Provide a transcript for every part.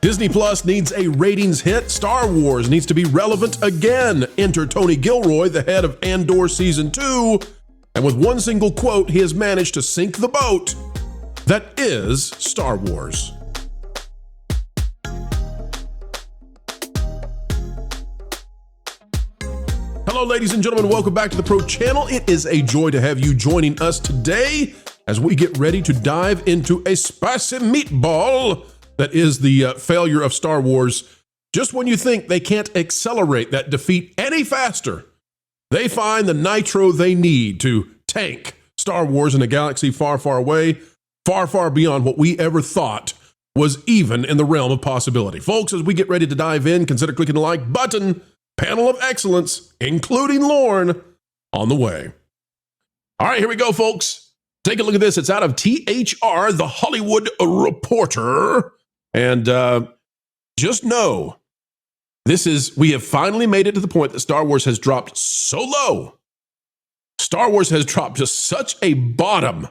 Disney Plus needs a ratings hit. Star Wars needs to be relevant again. Enter Tony Gilroy, the head of Andor Season 2. And with one single quote, he has managed to sink the boat that is Star Wars. Hello, ladies and gentlemen. Welcome back to the Pro Channel. It is a joy to have you joining us today as we get ready to dive into a spicy meatball that is the failure of Star Wars. Just when you think they can't accelerate that defeat any faster, they find the nitro they need to tank Star Wars in a galaxy far, far away, far, far beyond what we ever thought was even in the realm of possibility. Folks, as we get ready to dive in, consider clicking the like button. Panel of excellence, including Lorne, on the way. All right, here we go, folks. Take a look at this. It's out of THR, The Hollywood Reporter. And just know, we have finally made it to the point that Star Wars has dropped so low. Star Wars has dropped to such a bottom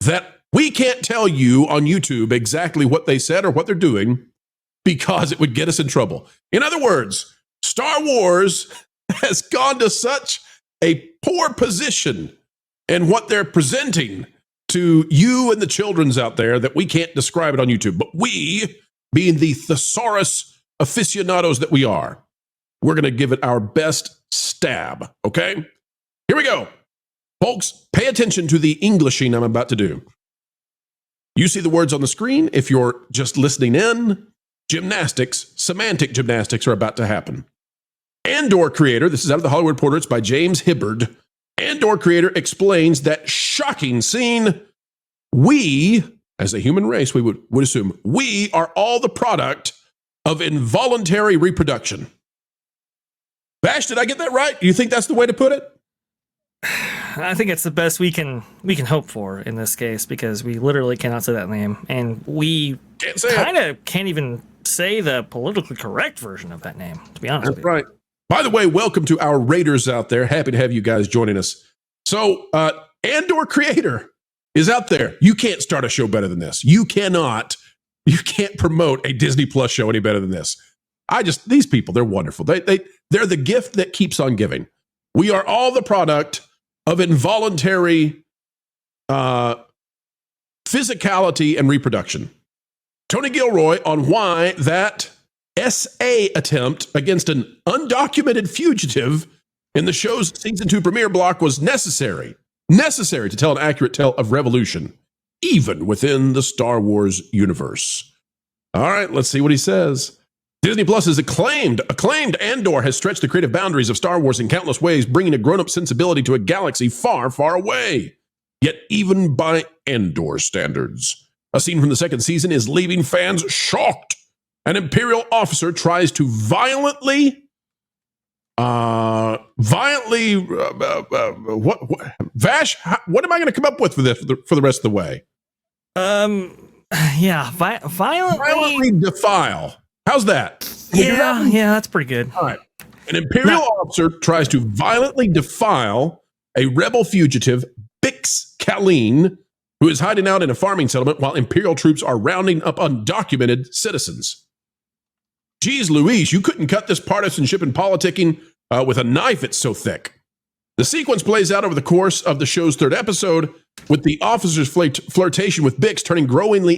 that we can't tell you on YouTube exactly what they said or what they're doing because it would get us in trouble. In other words, Star Wars has gone to such a poor position in what they're presenting to you and the children's out there that we can't describe it on YouTube. But we, being the thesaurus aficionados that we are, we're going to give it our best stab, okay? Here we go. Folks, pay attention to the Englishing I'm about to do. You see the words on the screen. If you're just listening in, semantic gymnastics are about to happen. Andor Creator, this is out of the Hollywood Reporter, it's by James Hibbard. Andor Creator explains that shocking scene. We, as a human race, we would assume, we are all the product of involuntary reproduction. Bash, did I get that right? Do you think that's the way to put it? I think it's the best we can hope for in this case, because we literally cannot say that name, and we can't even say the politically correct version of that name, to be honest with you. Right. By the way, welcome to our Raiders out there. Happy to have you guys joining us. So, Andor Creator is out there. You can't start a show better than this. You can't promote a Disney Plus show any better than this. These people, they're wonderful. They're the gift that keeps on giving. We are all the product of involuntary physicality and reproduction. Tony Gilroy on why that SA attempt against an undocumented fugitive in the show's season 2 premiere block was necessary to tell an accurate tale of revolution, even within the Star Wars universe. All right, let's see what he says. Disney Plus is acclaimed Andor has stretched the creative boundaries of Star Wars in countless ways, bringing a grown-up sensibility to a galaxy far, far away. Yet even by Andor standards, a scene from the second season is leaving fans shocked. An Imperial officer tries to violently, Vash, what am I going to come up with for this for the rest of the way? Violently defile. How's that? Yeah, that's pretty good. All right. An Imperial officer tries to violently defile a rebel fugitive, Bix Kalleen, who is hiding out in a farming settlement while Imperial troops are rounding up undocumented citizens. Geez Louise, you couldn't cut this partisanship and politicking with a knife, it's so thick. The sequence plays out over the course of the show's third episode, with the officer's flirtation with Bix turning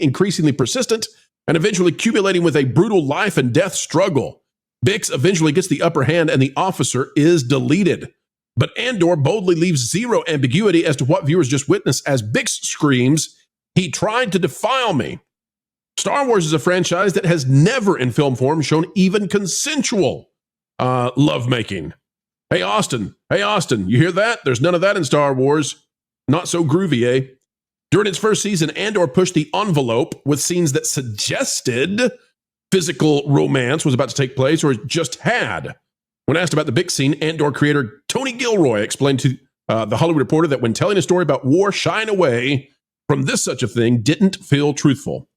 increasingly persistent, and eventually culminating with a brutal life and death struggle. Bix eventually gets the upper hand and the officer is deleted. But Andor boldly leaves zero ambiguity as to what viewers just witnessed as Bix screams, "He tried to defile me." Star Wars is a franchise that has never in film form shown even consensual lovemaking. Hey, Austin, you hear that? There's none of that in Star Wars. Not so groovy, eh? During its first season, Andor pushed the envelope with scenes that suggested physical romance was about to take place or just had. When asked about the Bix scene, Andor creator Tony Gilroy explained to the Hollywood Reporter that when telling a story about war shying away from such a thing didn't feel truthful.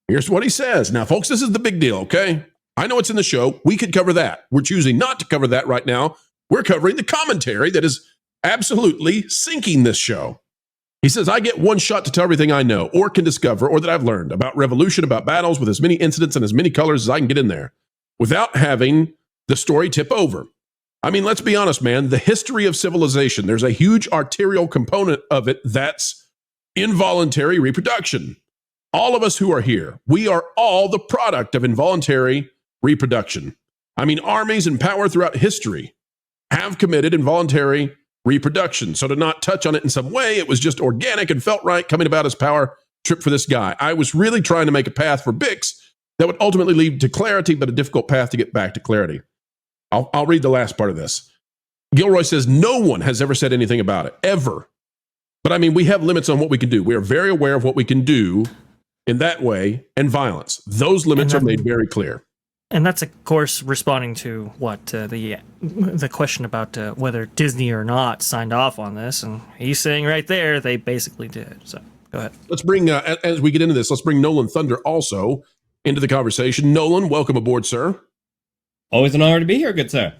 Here's what he says. Now, folks, this is the big deal, okay? I know it's in the show. We could cover that. We're choosing not to cover that right now. We're covering the commentary that is absolutely sinking this show. He says, I get one shot to tell everything I know or can discover or that I've learned about revolution, about battles with as many incidents and as many colors as I can get in there without having the story tip over. I mean, let's be honest, man. The history of civilization, there's a huge arterial component of it that's involuntary reproduction. All of us who are here, we are all the product of involuntary reproduction. I mean, armies and power throughout history have committed involuntary reproduction. So to not touch on it in some way, it was just organic and felt right coming about as power trip for this guy. I was really trying to make a path for Bix that would ultimately lead to clarity, but a difficult path to get back to clarity. I'll read the last part of this. Gilroy says, no one has ever said anything about it, ever. But I mean, we have limits on what we can do. We are very aware of what we can do in that way and violence. Those limits are made very clear. And that's, of course, responding to what the question about whether Disney or not signed off on this. And he's saying right there, they basically did. So go ahead. Let's bring, as we get into this, let's bring Nolan Thunder also into the conversation. Nolan, welcome aboard, sir. Always an honor to be here, good sir.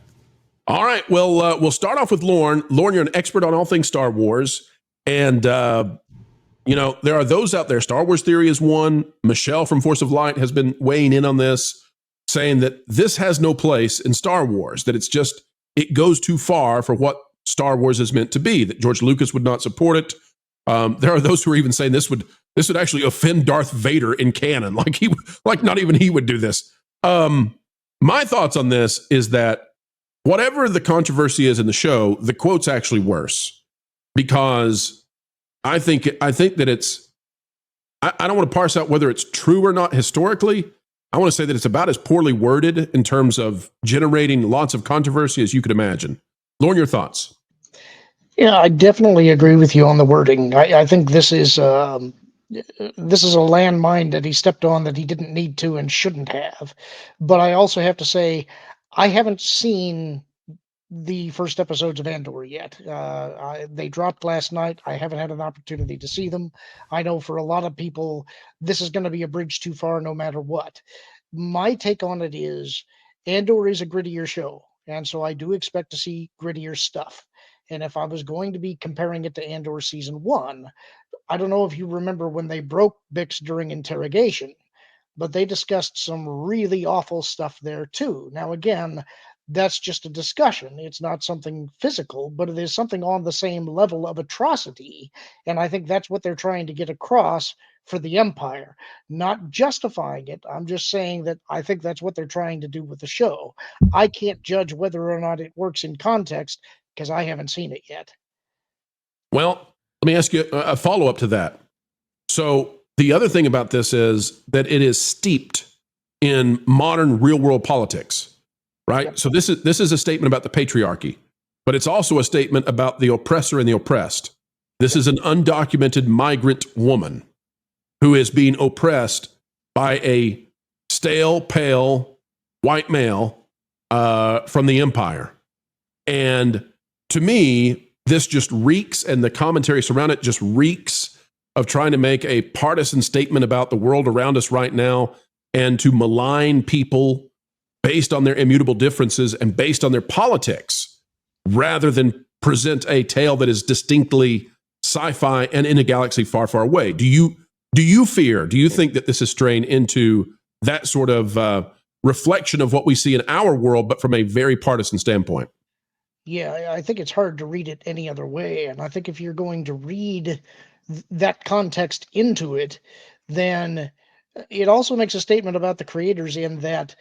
All right. Well, we'll start off with Lorne. Lorne, you're an expert on all things Star Wars. And, you know, there are those out there. Star Wars Theory is one. Michelle from Force of Light has been weighing in on this, saying that this has no place in Star Wars, that it's just, it goes too far for what Star Wars is meant to be, that George Lucas would not support it. There are those who are even saying this would actually offend Darth Vader in canon. Like not even he would do this. My thoughts on this is that whatever the controversy is in the show, the quote's actually worse, because I think that it's, I don't want to parse out whether it's true or not historically. I want to say that it's about as poorly worded in terms of generating lots of controversy as you could imagine. Lauren, your thoughts? Yeah, I definitely agree with you on the wording. I think this is a landmine that he stepped on that he didn't need to and shouldn't have. But I also have to say, I haven't seen the first episodes of Andor yet. They dropped last night. I haven't had an opportunity to see them. I know for a lot of people, this is going to be a bridge too far no matter what. My take on it is Andor is a grittier show. And so I do expect to see grittier stuff. And if I was going to be comparing it to Andor season 1, I don't know if you remember when they broke Bix during interrogation, but they discussed some really awful stuff there too. Now, again, that's just a discussion. It's not something physical, but it is something on the same level of atrocity. And I think that's what they're trying to get across for the Empire. Not justifying it. I'm just saying that I think that's what they're trying to do with the show. I can't judge whether or not it works in context because I haven't seen it yet. Well, let me ask you a follow-up to that. So the other thing about this is that it is steeped in modern real-world politics. Right. Yep. So this is a statement about the patriarchy, but it's also a statement about the oppressor and the oppressed. This is an undocumented migrant woman who is being oppressed by a stale, pale, white male from the Empire. And to me, this just reeks, and the commentary surrounding it just reeks of trying to make a partisan statement about the world around us right now and to malign people based on their immutable differences and based on their politics, rather than present a tale that is distinctly sci-fi and in a galaxy far, far away. Do you think that this is straying into that sort of reflection of what we see in our world, but from a very partisan standpoint? Yeah, I think it's hard to read it any other way. And I think if you're going to read that context into it, then it also makes a statement about the creators in that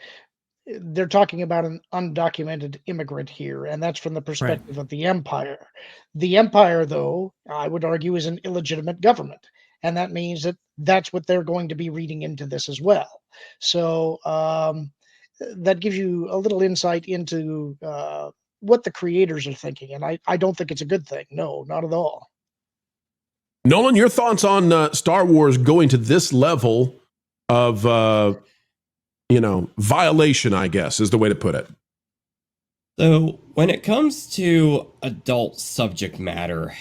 they're talking about an undocumented immigrant here, and that's from the perspective of the Empire. The Empire, though, I would argue, is an illegitimate government, and that means that that's what they're going to be reading into this as well. So that gives you a little insight into what the creators are thinking, and I don't think it's a good thing. No, not at all. Nolan, your thoughts on Star Wars going to this level of violation, I guess, is the way to put it. So when it comes to adult subject matter,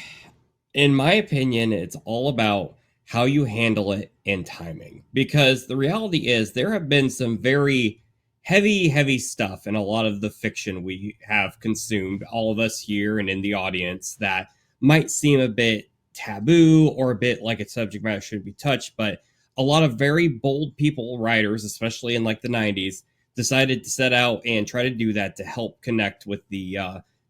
in my opinion, it's all about how you handle it and timing. Because the reality is there have been some very heavy stuff in a lot of the fiction we have consumed, all of us here and in the audience, that might seem a bit taboo or a bit like a subject matter shouldn't be touched. But a lot of very bold people, writers, especially in like the 90s, decided to set out and try to do that to help connect with the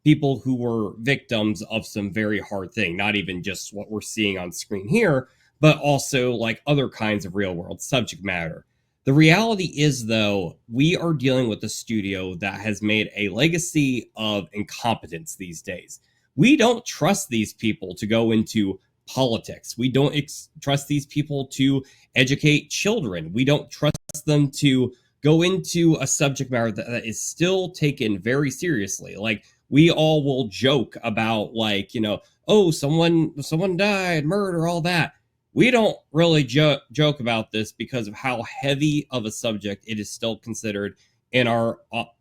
people who were victims of some very hard thing, not even just what we're seeing on screen here, but also like other kinds of real world subject matter. The reality is, though, we are dealing with a studio that has made a legacy of incompetence these days. We don't trust these people to go into politics. We don't trust these people to educate children. We don't trust them to go into a subject matter that is still taken very seriously. Like, we all will joke about, like, you know, oh, someone died, murder, all that. We don't really joke about this because of how heavy of a subject it is still considered in our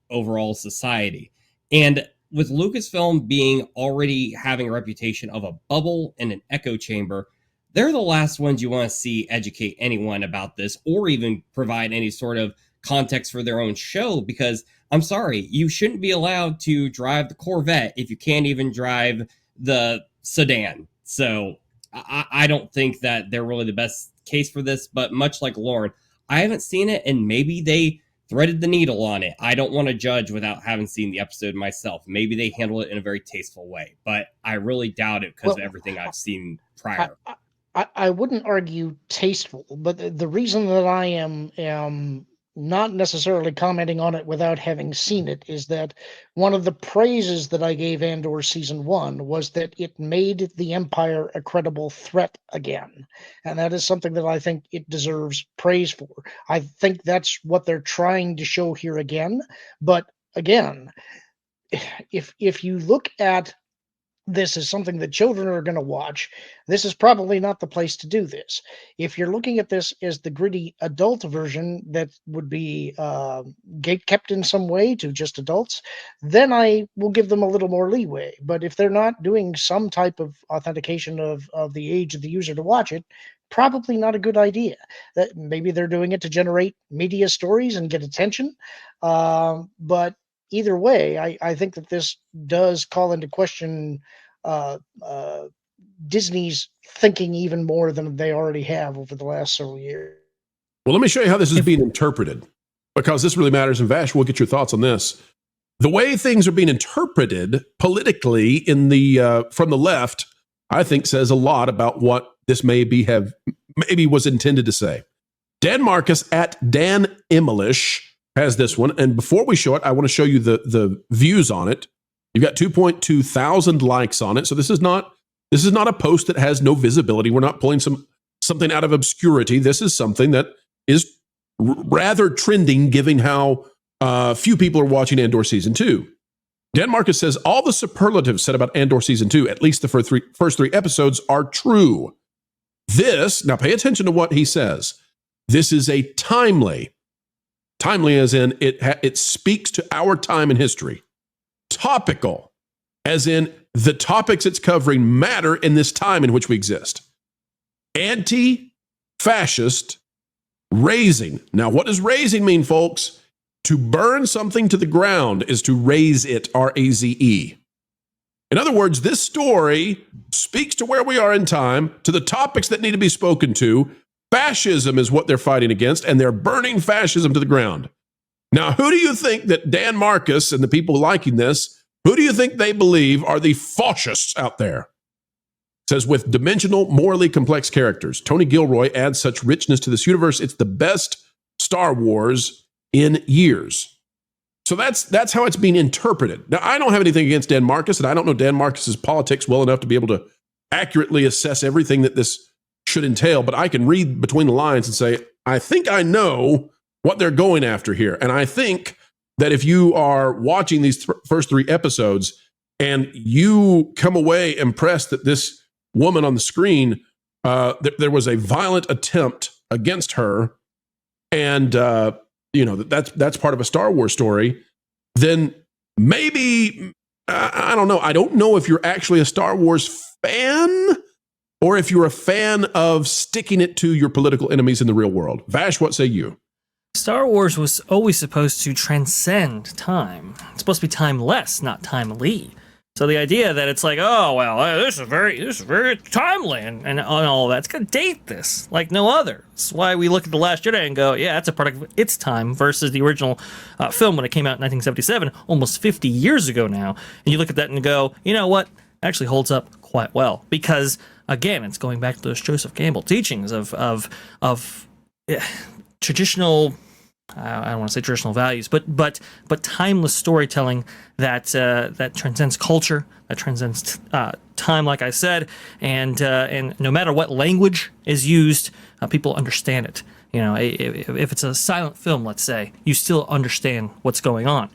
overall society. And with Lucasfilm being already having a reputation of a bubble and an echo chamber, they're the last ones you want to see educate anyone about this or even provide any sort of context for their own show, because I'm sorry, you shouldn't be allowed to drive the Corvette if you can't even drive the sedan. So I don't think that they're really the best case for this, but much like Lauren, I haven't seen it, and maybe they threaded the needle on it. I don't want to judge without having seen the episode myself. Maybe they handle it in a very tasteful way, but I really doubt it because of everything I've seen prior. I wouldn't argue tasteful, but the reason that I am not necessarily commenting on it without having seen it is that one of the praises that I gave Andor season 1 was that it made the Empire a credible threat again. And that is something that I think it deserves praise for. I think that's what they're trying to show here again. But again, if you look at this is something that children are going to watch, this is probably not the place to do this. If you're looking at this as the gritty adult version that would be gate-kept in some way to just adults, then I will give them a little more leeway. But if they're not doing some type of authentication of the age of the user to watch it, probably not a good idea. That maybe they're doing it to generate media stories and get attention. But either way, I think that this does call into question Disney's thinking even more than they already have over the last several years. Well, let me show you how this is being interpreted, because this really matters. And Vash, we'll get your thoughts on this. The way things are being interpreted politically in the from the left, I think, says a lot about what this maybe was intended to say. Dan Marcus at Dan Emelish has this one, and before we show it, I want to show you the views on it. You've got 2.2 thousand likes on it, so this is not a post that has no visibility. We're not pulling something out of obscurity. This is something that is rather trending, given how few people are watching Andor season 2. Dan Marcus says all the superlatives said about Andor season 2, at least the first three episodes, are true. Now pay attention to what he says. This is a timely as in it speaks to our time in history. Topical, as in the topics it's covering matter in this time in which we exist. Anti-fascist, raising. Now, what does raising mean, folks? To burn something to the ground is to raise it, R-A-Z-E. In other words, this story speaks to where we are in time, to the topics that need to be spoken to. Fascism is what they're fighting against, and they're burning fascism to the ground. Now, who do you think that Dan Marcus and the people liking this, who do you think they believe are the fascists out there? It says, with dimensional, morally complex characters, Tony Gilroy adds such richness to this universe. It's the best Star Wars in years. So that's how it's being interpreted. Now, I don't have anything against Dan Marcus, and I don't know Dan Marcus's politics well enough to be able to accurately assess everything that this should entail, but I can read between the lines and say, I think I know what they're going after here. And I think that if you are watching these first three episodes and you come away impressed that this woman on the screen, there was a violent attempt against her, and that's part of a Star Wars story, then maybe, I don't know. I don't know if you're actually a Star Wars fan or if you're a fan of sticking it to your political enemies in the real world. Vash, what say you? Star Wars was always supposed to transcend time. It's supposed to be timeless, not timely. So the idea that it's like, oh well, this is very timely and all that, it's gonna date this like no other. That's why we look at The Last Jedi and go, yeah, that's a product of its time versus the original film when it came out in 1977, almost 50 years ago now. And you look at that and go, you know what? It actually holds up quite well because again, it's going back to those Joseph Campbell teachings of traditional. I don't want to say traditional values, but timeless storytelling that transcends culture, that transcends time, like I said, and no matter what language is used, people understand it. You know, if it's a silent film, let's say, you still understand what's going on.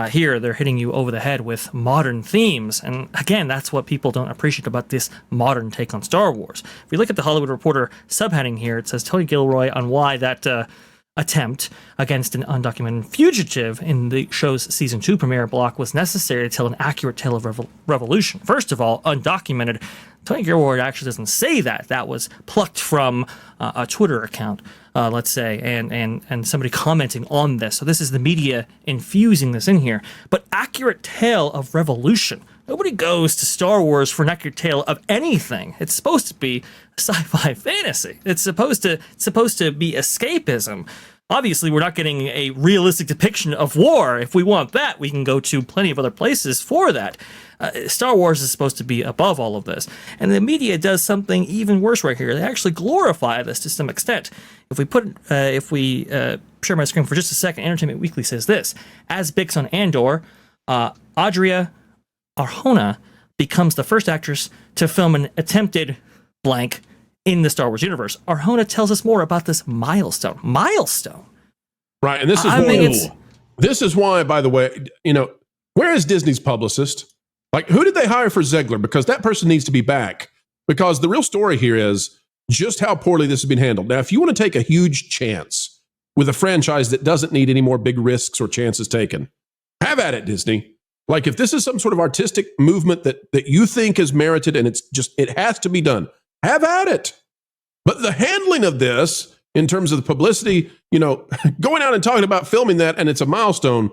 Here, they're hitting you over the head with modern themes, and again, that's what people don't appreciate about this modern take on Star Wars. If you look at the Hollywood Reporter subheading here, it says Tony Gilroy on why that attempt against an undocumented fugitive in the show's season 2 premiere block was necessary to tell an accurate tale of revolution. First of all, undocumented. Tony Gilroy actually doesn't say that. That was plucked from a Twitter account, let's say, and somebody commenting on this. So this is the media infusing this in here. But accurate tale of revolution. Nobody goes to Star Wars for an accurate tale of anything. It's supposed to be sci-fi fantasy. It's supposed to be escapism. Obviously, we're not getting a realistic depiction of war. If we want that, we can go to plenty of other places for that. Star Wars is supposed to be above all of this. And the media does something even worse right here. They actually glorify this to some extent. If we share my screen for just a second, Entertainment Weekly says this. As Bix on Andor, Adria Arjona becomes the first actress to film an attempted blank in the Star Wars universe. Arjona tells us more about this milestone. Right, and this is why, by the way, you know, where is Disney's publicist? Like, who did they hire for Ziegler? Because that person needs to be back. Because the real story here is just how poorly this has been handled. Now, if you want to take a huge chance with a franchise that doesn't need any more big risks or chances taken, have at it, Disney. Like, if this is some sort of artistic movement that you think is merited and it has to be done, have at it. But the handling of this in terms of the publicity, you know, going out and talking about filming that and it's a milestone,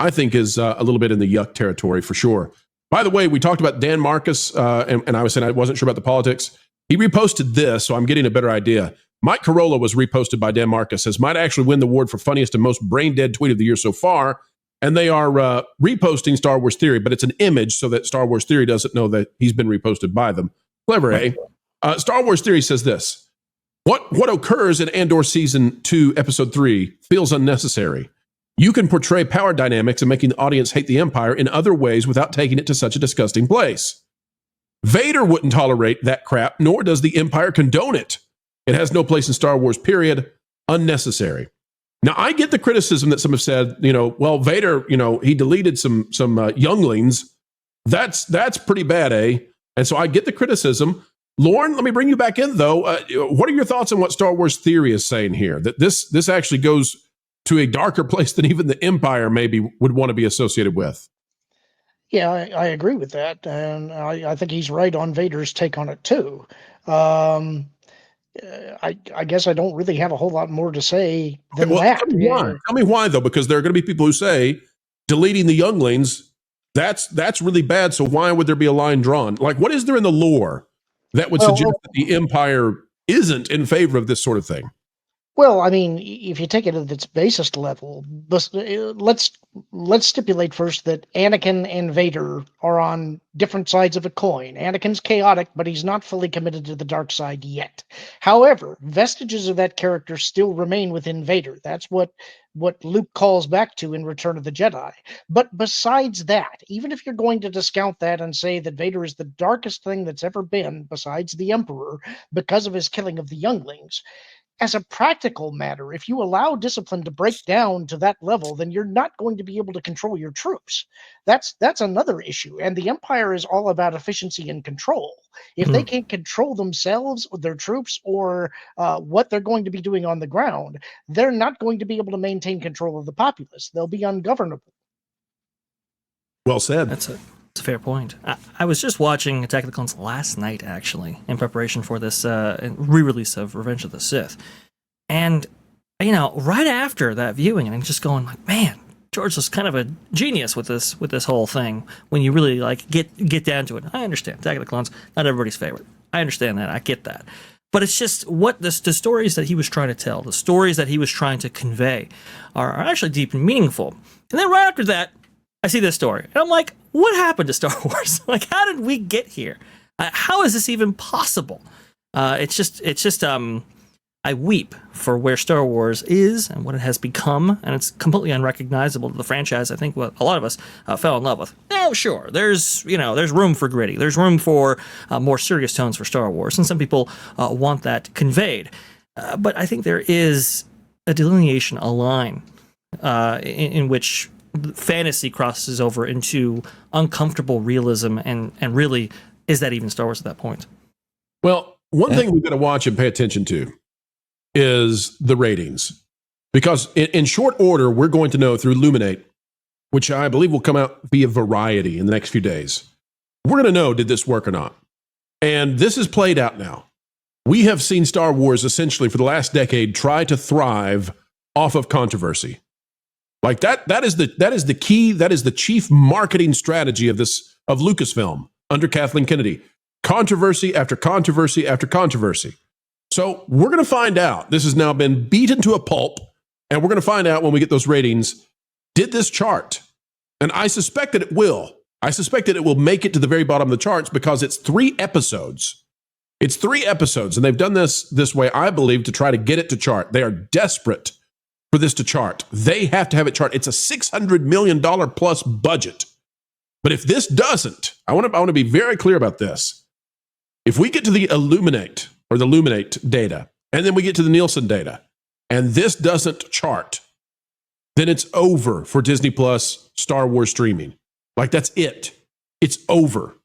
I think is a little bit in the yuck territory for sure. By the way, we talked about Dan Marcus, and I was saying I wasn't sure about the politics. He reposted this, so I'm getting a better idea. Mike Carolla was reposted by Dan Marcus, says might actually win the award for funniest and most brain-dead tweet of the year so far. And they are reposting Star Wars Theory, but it's an image so that Star Wars Theory doesn't know that he's been reposted by them. Clever, eh? Star Wars Theory says this. What occurs in Andor Season 2, Episode 3 feels unnecessary. You can portray power dynamics and making the audience hate the Empire in other ways without taking it to such a disgusting place. Vader wouldn't tolerate that crap, nor does the Empire condone it. It has no place in Star Wars, period. Unnecessary. Now, I get the criticism that some have said, you know, well, Vader, you know, he deleted some younglings. That's pretty bad, eh? And so I get the criticism. Lauren, let me bring you back in, though. What are your thoughts on what Star Wars Theory is saying here? That this actually goes to a darker place than even the Empire maybe would want to be associated with. Yeah, I agree with that. And I think he's right on Vader's take on it, too. I guess I don't really have a whole lot more to say than that. Tell me why. Tell me why, though, because there are going to be people who say deleting the younglings, that's really bad. So why would there be a line drawn? Like, what is there in the lore that would suggest that the Empire isn't in favor of this sort of thing? Well, I mean, if you take it at its basest level, let's stipulate first that Anakin and Vader are on different sides of a coin. Anakin's chaotic, but he's not fully committed to the dark side yet. However, vestiges of that character still remain within Vader. That's what Luke calls back to in Return of the Jedi. But besides that, even if you're going to discount that and say that Vader is the darkest thing that's ever been, besides the Emperor, because of his killing of the younglings, as a practical matter, if you allow discipline to break down to that level, then you're not going to be able to control your troops. That's another issue. And the Empire is all about efficiency and control. If they can't control themselves or their troops or what they're going to be doing on the ground, they're not going to be able to maintain control of the populace. They'll be ungovernable. Well said. That's a fair point. I was just watching Attack of the Clones last night, actually, in preparation for this re-release of Revenge of the Sith. And, you know, right after that viewing, I'm just going like, man, George was kind of a genius with this whole thing. When you really like get down to it, I understand Attack of the Clones, not everybody's favorite. I understand that. I get that. But it's just what the stories that he was trying to tell, the stories that he was trying to convey, are actually deep and meaningful. And then right after that, I see this story, and I'm like, what happened to Star Wars? Like, how did we get here? How is this even possible? It's just I weep for where Star Wars is and what it has become, and it's completely unrecognizable to the franchise. I think what a lot of us fell in love with. Now, sure, there's room for gritty. There's room for more serious tones for Star Wars, and some people want that conveyed. But I think there is a delineation, a line in which fantasy crosses over into uncomfortable realism, and really, is that even Star Wars at that point? Well, one thing we've got to watch and pay attention to is the ratings. Because in short order, we're going to know through Luminate, which I believe will come out via Variety in the next few days. We're going to know, did this work or not? And this is played out now. We have seen Star Wars essentially for the last decade try to thrive off of controversy. Like that is the key, that is the chief marketing strategy of Lucasfilm under Kathleen Kennedy. Controversy after controversy after controversy. So we're going to find out. This has now been beaten to a pulp, and we're going to find out when we get those ratings, did this chart? And I suspect that it will. I suspect that it will make it to the very bottom of the charts because it's 3 episodes. It's 3 episodes, and they've done this way, I believe, to try to get it to chart. They are desperate for this to chart. They have to have it chart. It's a $600 million plus budget. But if this doesn't, I want to be very clear about this. If we get to the Illuminate or the Luminate data, and then we get to the Nielsen data, and this doesn't chart, then it's over for Disney Plus Star Wars streaming. Like, that's it. It's over.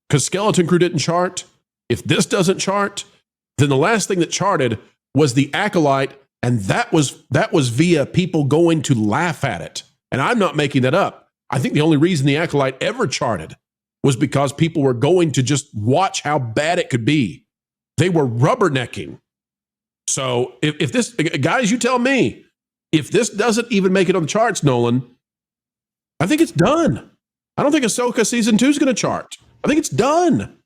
Because Skeleton Crew didn't chart. If this doesn't chart, then the last thing that charted was The Acolyte, and that was via people going to laugh at it. And I'm not making that up. I think the only reason The Acolyte ever charted was because people were going to just watch how bad it could be. They were rubbernecking. So if this, guys, you tell me, if this doesn't even make it on the charts, Nolan, I think it's done. I don't think Ahsoka season 2 is going to chart. I think it's done.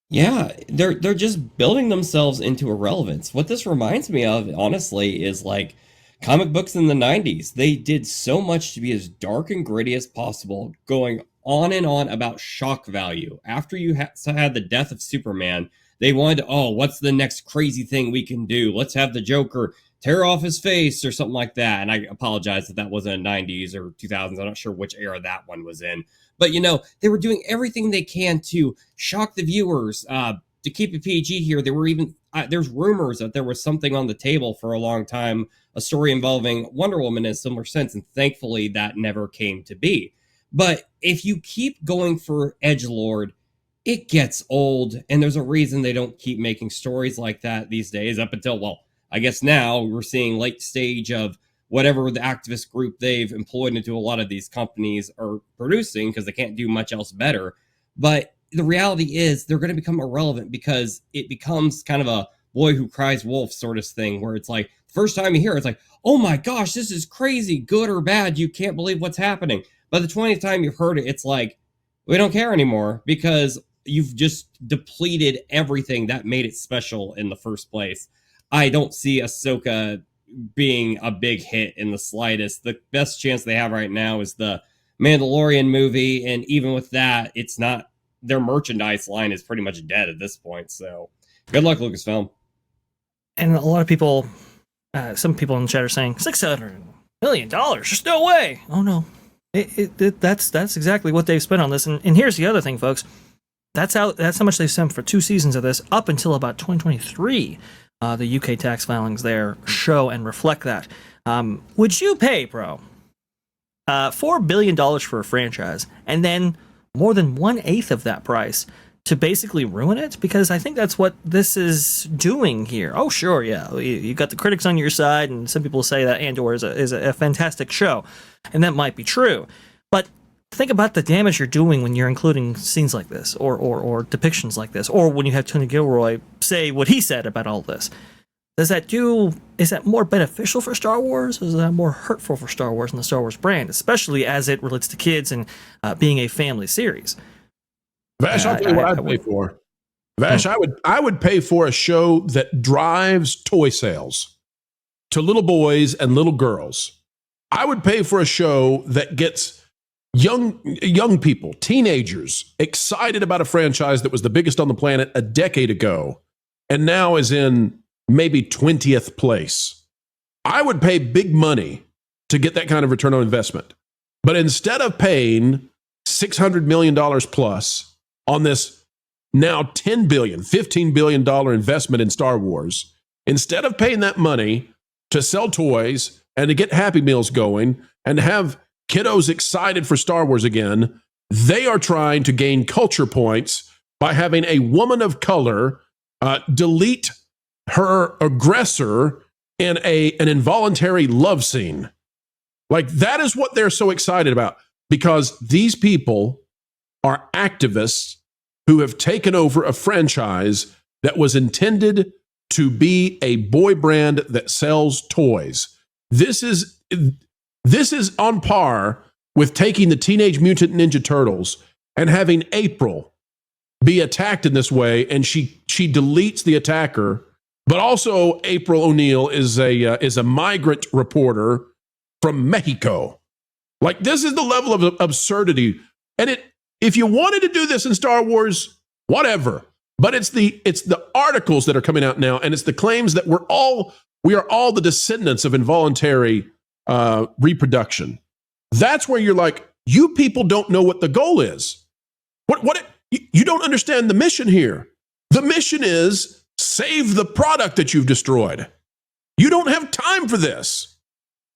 Yeah, they're just building themselves into irrelevance. What this reminds me of, honestly, is like comic books in the 90s. They did so much to be as dark and gritty as possible, going on and on about shock value. After you had the death of Superman, they wanted, what's the next crazy thing we can do? Let's have the Joker tear off his face or something like that. And I apologize that wasn't 90s or 2000s. I'm not sure which era that one was in. But, they were doing everything they can to shock the viewers. To keep it PG here, there were even, there's rumors that there was something on the table for a long time, a story involving Wonder Woman in a similar sense. And thankfully, that never came to be. But if you keep going for edgelord, it gets old. And there's a reason they don't keep making stories like that these days up until, I guess now we're seeing late stage of whatever the activist group they've employed into a lot of these companies are producing because they can't do much else better. But the reality is they're going to become irrelevant because it becomes kind of a boy who cries wolf sort of thing where it's like, the first time you hear it, it's like, oh my gosh, this is crazy, good or bad. You can't believe what's happening. By the 20th time you've heard it, it's like, we don't care anymore because you've just depleted everything that made it special in the first place. I don't see Ahsoka being a big hit in the slightest. The best chance they have right now is the Mandalorian movie, and even with that, it's not, their merchandise line is pretty much dead at this point. So good luck, Lucasfilm. And a lot of people, some people in the chat are saying $600 million. There's no way. Oh no, that's exactly what they've spent on this. And here's the other thing, folks. That's how much they've spent for 2 seasons of this up until about 2023. The UK tax filings there show and reflect that. Would you pay, bro, $4 billion for a franchise and then more than 1/8 of that price to basically ruin it? Because I think that's what this is doing here. Oh, sure, yeah, you got the critics on your side, and some people say that Andor is a fantastic show, and that might be true. But think about the damage you're doing when you're including scenes like this, or depictions like this, or when you have Tony Gilroy say what he said about all this. is that more beneficial for Star Wars, or is that more hurtful for Star Wars and the Star Wars brand, especially as it relates to kids and being a family series? Vash, I'll tell you what I'd pay for. Vash, I would pay for a show that drives toy sales to little boys and little girls. I would pay for a show that gets young people, teenagers, excited about a franchise that was the biggest on the planet a decade ago and now is in maybe 20th place. I would pay big money to get that kind of return on investment. But instead of paying $600 million plus on this now $10 billion, $15 billion investment in Star Wars, instead of paying that money to sell toys and to get Happy Meals going and have kiddos excited for Star Wars again, they are trying to gain culture points by having a woman of color delete her aggressor in an involuntary love scene. Like, that is what they're so excited about, because these people are activists who have taken over a franchise that was intended to be a boy brand that sells toys. This is on par with taking the Teenage Mutant Ninja Turtles and having April be attacked in this way, and she deletes the attacker. But also, April O'Neil is a migrant reporter from Mexico. Like, this is the level of absurdity. And if you wanted to do this in Star Wars, whatever. But it's the articles that are coming out now, and it's the claims that we are all the descendants of involuntary reproduction. That's where you're like, you people don't know what the goal is. You don't understand the mission here. The mission is save the product that you've destroyed. You don't have time for this.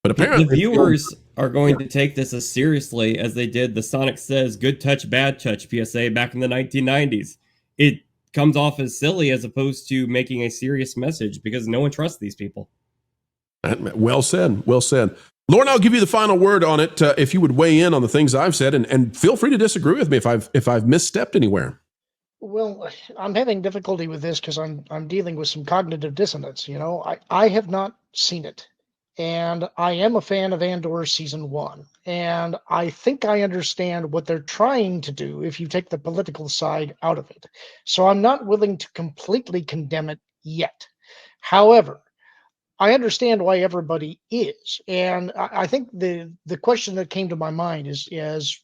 But apparently the viewers are going to take this as seriously as they did the Sonic Says Good Touch, Bad Touch PSA back in the 1990s. It comes off as silly as opposed to making a serious message because no one trusts these people. Well said. Well said. Lauren, I'll give you the final word on it. If you would weigh in on the things I've said, and feel free to disagree with me if I've misstepped anywhere. Well, I'm having difficulty with this because I'm dealing with some cognitive dissonance. You know, I have not seen it, and I am a fan of Andor season 1, and I think I understand what they're trying to do if you take the political side out of it. So I'm not willing to completely condemn it yet. However, I understand why everybody is, and I think the question that came to my mind is, as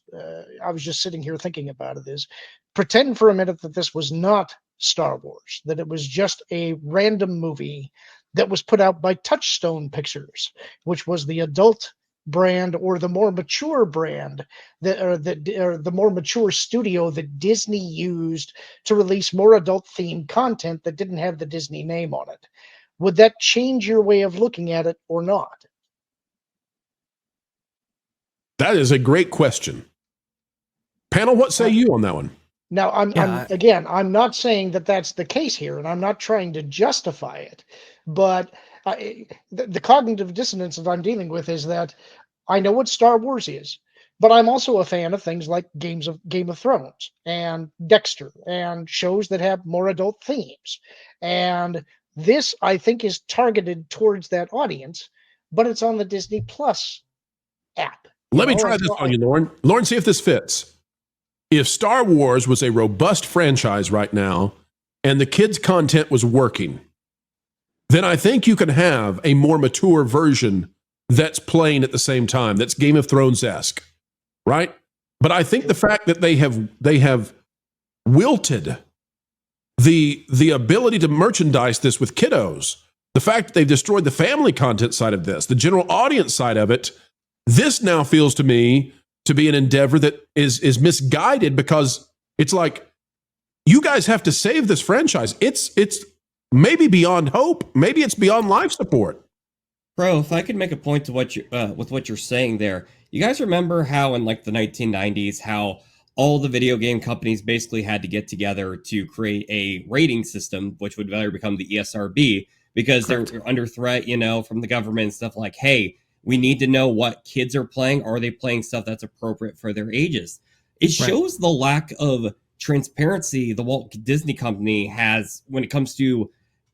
I was just sitting here thinking about it, is pretend for a minute that this was not Star Wars, that it was just a random movie that was put out by Touchstone Pictures, which was the adult brand or the more mature brand or the more mature studio that Disney used to release more adult themed content that didn't have the Disney name on it. Would that change your way of looking at it or not? That is a great question. Panel, what say you on that one? Now, I'm not saying that that's the case here, and I'm not trying to justify it, but the cognitive dissonance that I'm dealing with is that I know what Star Wars is, but I'm also a fan of things like Game of Thrones and Dexter and shows that have more adult themes. And this, I think, is targeted towards that audience, but it's on the Disney Plus app. Let me try this on you, Lauren. Lauren, see if this fits. If Star Wars was a robust franchise right now and the kids' content was working, then I think you can have a more mature version that's playing at the same time, that's Game of Thrones-esque, right? But I think the fact that they have wilted the ability to merchandise this with kiddos, the fact that they've destroyed the family content side of this, the general audience side of it, this now feels to me to be an endeavor that is misguided, because it's like, you guys have to save this franchise. It's maybe beyond hope. Maybe it's beyond life support. Bro, if I could make a point to what you with what you're saying there, you guys remember how in like the 1990s, how all the video game companies basically had to get together to create a rating system, which would later become the ESRB, because they're under threat, from the government and stuff like, hey, we need to know what kids are playing. Are they playing stuff that's appropriate for their ages? It shows the lack of transparency the Walt Disney Company has when it comes to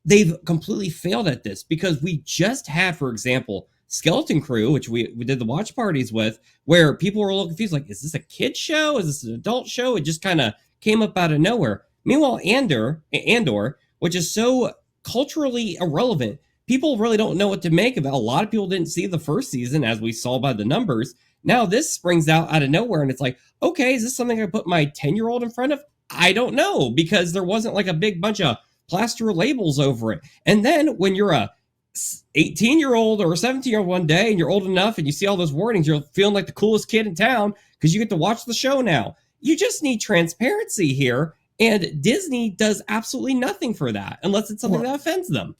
they've completely failed at this, because we just had, for example, Skeleton Crew, which we did the watch parties with, where people were a little confused, like, is this a kid show? Is this an adult show? It just kind of came up out of nowhere. Meanwhile, Andor, which is so culturally irrelevant, people really don't know what to make of it. A lot of people didn't see the first season, as we saw by the numbers. Now this springs out of nowhere, and it's like, okay, is this something I put my 10-year-old in front of? I don't know, because there wasn't like a big bunch of plaster labels over it. And then when you're a 18-year-old or a 17-year-old one day, and you're old enough and you see all those warnings, you're feeling like the coolest kid in town because you get to watch the show now. You just need transparency here, and Disney does absolutely nothing for that unless it's something that offends them.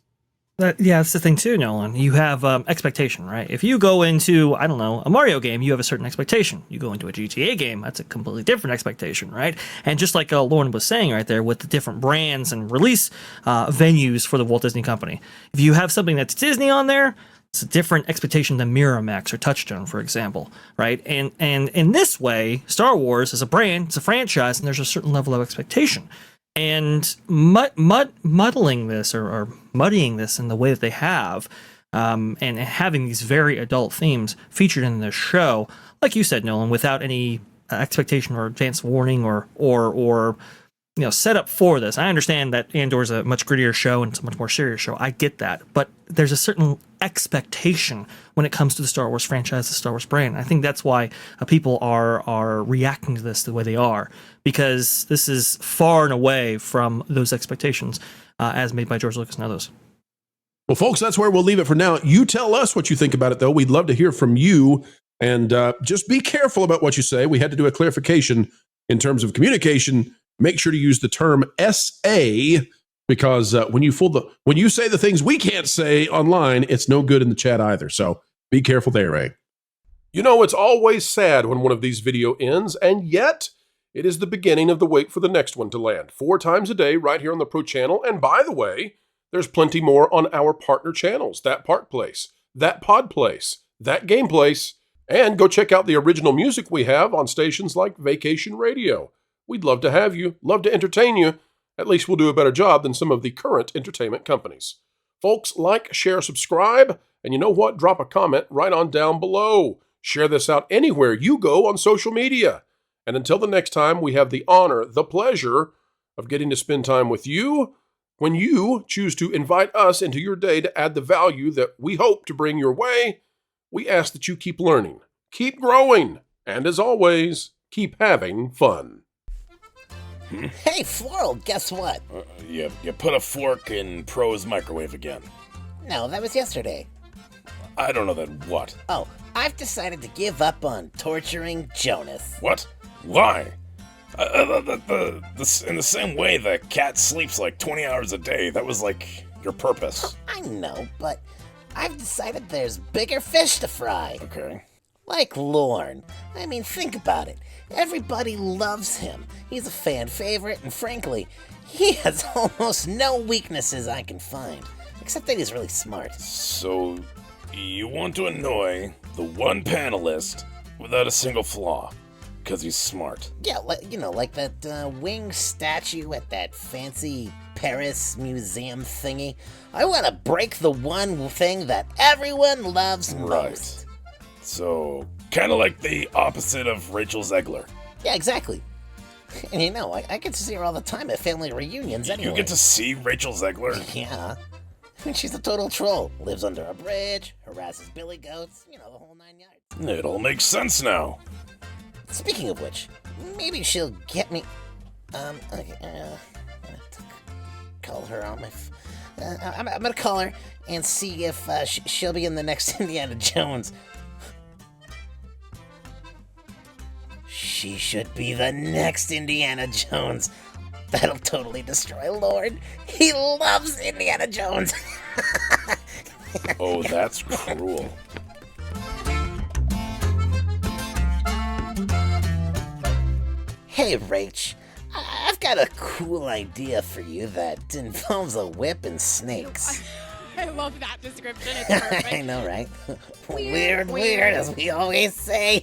That's the thing too, Nolan. You have expectation, right? If you go into, I don't know, a Mario game, you have a certain expectation. You go into a GTA game, that's a completely different expectation, right? And just like Lauren was saying right there with the different brands and release venues for the Walt Disney Company, if you have something that's Disney on there, it's a different expectation than Miramax or Touchstone, for example, right? And in this way, Star Wars is a brand, it's a franchise, and there's a certain level of expectation. And muddling this or muddying this in the way that they have, and having these very adult themes featured in the show, like you said, Nolan, without any expectation or advance warning or set up for this. I understand that Andor is a much grittier show and it's a much more serious show. I get that, but there's a certain expectation when it comes to the Star Wars franchise, the Star Wars brand. I think that's why people are reacting to this the way they are, because this is far and away from those expectations as made by George Lucas and others. Well, folks, that's where we'll leave it for now. You tell us what you think about it, though. We'd love to hear from you, and just be careful about what you say. We had to do a clarification in terms of communication. Make sure to use the term SA, because when you say the things we can't say online, it's no good in the chat either. So be careful there, eh? You know, it's always sad when one of these video ends, and yet it is the beginning of the wait for the next one to land. 4 times a day right here on the Pro Channel. And by the way, there's plenty more on our partner channels, That Part Place, That Pod Place, That Game Place, and go check out the original music we have on stations like Vacation Radio. We'd love to have you, love to entertain you. At least we'll do a better job than some of the current entertainment companies. Folks, like, share, subscribe, and you know what? Drop a comment right on down below. Share this out anywhere you go on social media. And until the next time, we have the honor, the pleasure of getting to spend time with you when you choose to invite us into your day to add the value that we hope to bring your way. We ask that you keep learning, keep growing, and as always, keep having fun. Hey, Floral, guess what? You put a fork in Pro's microwave again. No, that was yesterday. I don't know that what. Oh, I've decided to give up on torturing Jonas. What? Why? In the same way the cat sleeps like 20 hours a day, that was like your purpose. I know, but I've decided there's bigger fish to fry. Okay. Like Lorne. I mean, think about it. Everybody loves him. He's a fan favorite, and frankly, he has almost no weaknesses I can find. Except that he's really smart. So, you want to annoy the one panelist without a single flaw, because he's smart. Yeah, like that winged statue at that fancy Paris museum thingy. I want to break the one thing that everyone loves most. Right. So, kind of like the opposite of Rachel Zegler. Yeah, exactly. And I get to see her all the time at family reunions anyway. You get to see Rachel Zegler? Yeah. She's a total troll. Lives under a bridge, harasses billy goats, the whole 9 yards. It all makes sense now. Speaking of which, maybe she'll get me... Okay, I'm gonna call her on my... I'm gonna call her and see if she'll be in the next Indiana Jones. She should be the next Indiana Jones. That'll totally destroy Lord. He loves Indiana Jones. Oh, that's cruel. Hey, Rach. I've got a cool idea for you that involves a whip and snakes. I love that description. It's perfect. I know, right? Weird, as we always say.